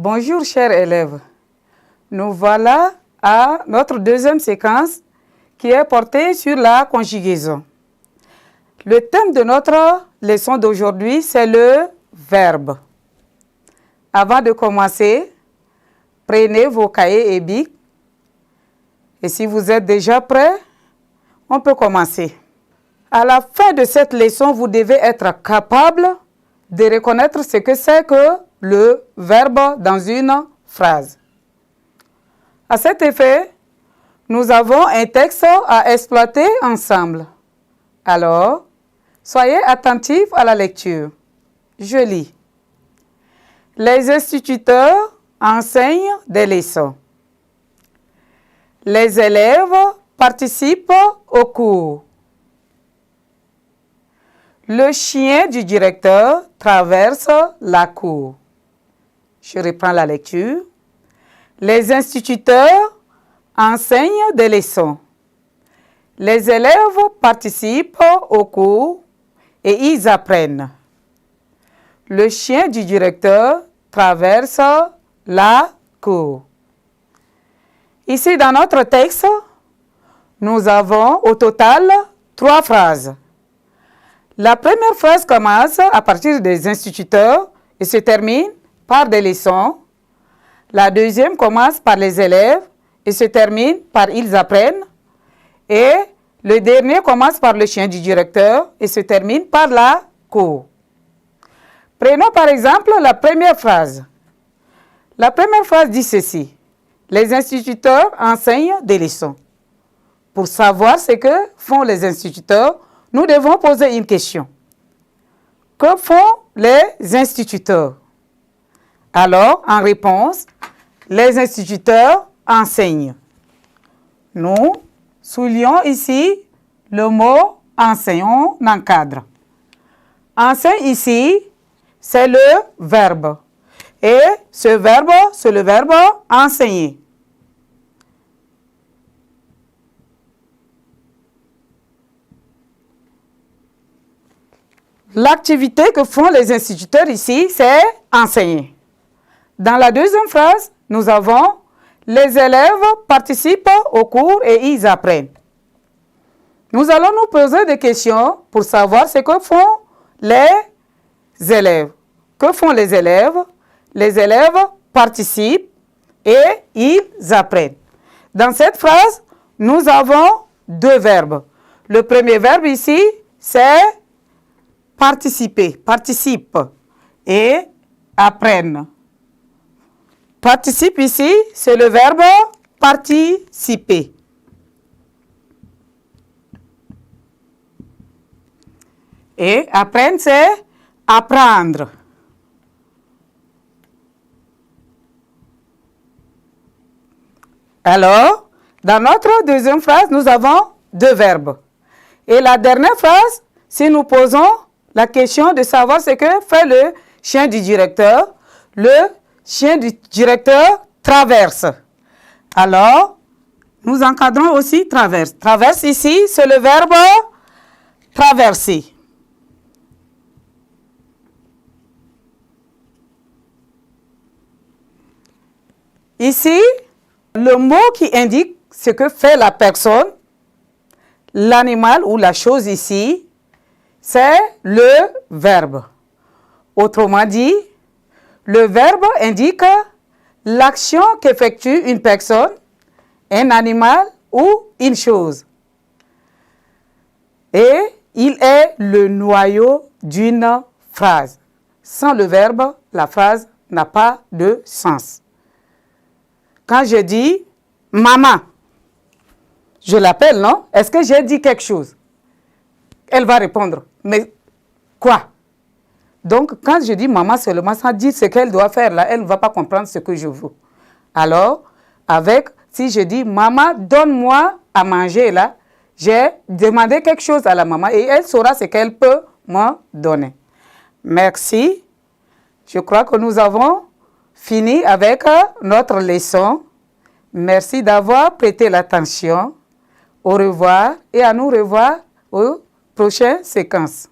Bonjour chers élèves, nous voilà à notre deuxième séquence qui est portée sur la conjugaison. Le thème de notre leçon d'aujourd'hui, c'est le verbe. Avant de commencer, prenez vos cahiers et bics et si vous êtes déjà prêts, on peut commencer. À la fin de cette leçon, vous devez être capable de reconnaître ce que c'est que le verbe dans une phrase. À cet effet, nous avons un texte à exploiter ensemble. Alors, soyez attentifs à la lecture. Je lis. Les instituteurs enseignent des leçons. Les élèves participent au cours. Le chien du directeur traverse la cour. Je reprends la lecture. Les instituteurs enseignent des leçons. Les élèves participent au cours et ils apprennent. Le chien du directeur traverse la cour. Ici, dans notre texte, nous avons au total 3 phrases. La première phrase commence à partir des instituteurs et se termine par des leçons. La deuxième commence par les élèves et se termine par ils apprennent. Et le dernier commence par le chien du directeur et se termine par la cour. Prenons par exemple la première phrase. La première phrase dit ceci. Les instituteurs enseignent des leçons. Pour savoir ce que font les instituteurs, nous devons poser une question. Que font les instituteurs? Alors, en réponse, les instituteurs enseignent. Nous soulignons ici le mot enseigne, on encadre. Enseigne ici, c'est le verbe. Et ce verbe, c'est le verbe enseigner. L'activité que font les instituteurs ici, c'est enseigner. Dans la deuxième phrase, nous avons les élèves participent au cours et ils apprennent. Nous allons nous poser des questions pour savoir ce que font les élèves. Que font les élèves? Les élèves participent et ils apprennent. Dans cette phrase, nous avons 2 verbes. Le premier verbe ici, c'est participer, participe et apprennent. Participe ici, c'est le verbe participer. Et apprendre, c'est apprendre. Alors, dans notre deuxième phrase, nous avons 2 verbes. Et la dernière phrase, si nous posons la question de savoir ce que fait le chien du directeur, le chien du directeur traverse. Alors, nous encadrons aussi traverse. Traverse ici, c'est le verbe traverser. Ici, le mot qui indique ce que fait la personne, l'animal ou la chose ici, c'est le verbe. Autrement dit, le verbe indique l'action qu'effectue une personne, un animal ou une chose. Et il est le noyau d'une phrase. Sans le verbe, la phrase n'a pas de sens. Quand je dis « maman », je l'appelle, non? Est-ce que j'ai dit quelque chose? Elle va répondre « mais quoi ?» Donc, quand je dis « maman » seulement, sans dire ce qu'elle doit faire là, elle ne va pas comprendre ce que je veux. Alors, si je dis « maman, donne-moi à manger là », j'ai demandé quelque chose à la maman et elle saura ce qu'elle peut me donner. Merci. Je crois que nous avons fini avec notre leçon. Merci d'avoir prêté l'attention. Au revoir et à nous revoir aux prochaines séquences.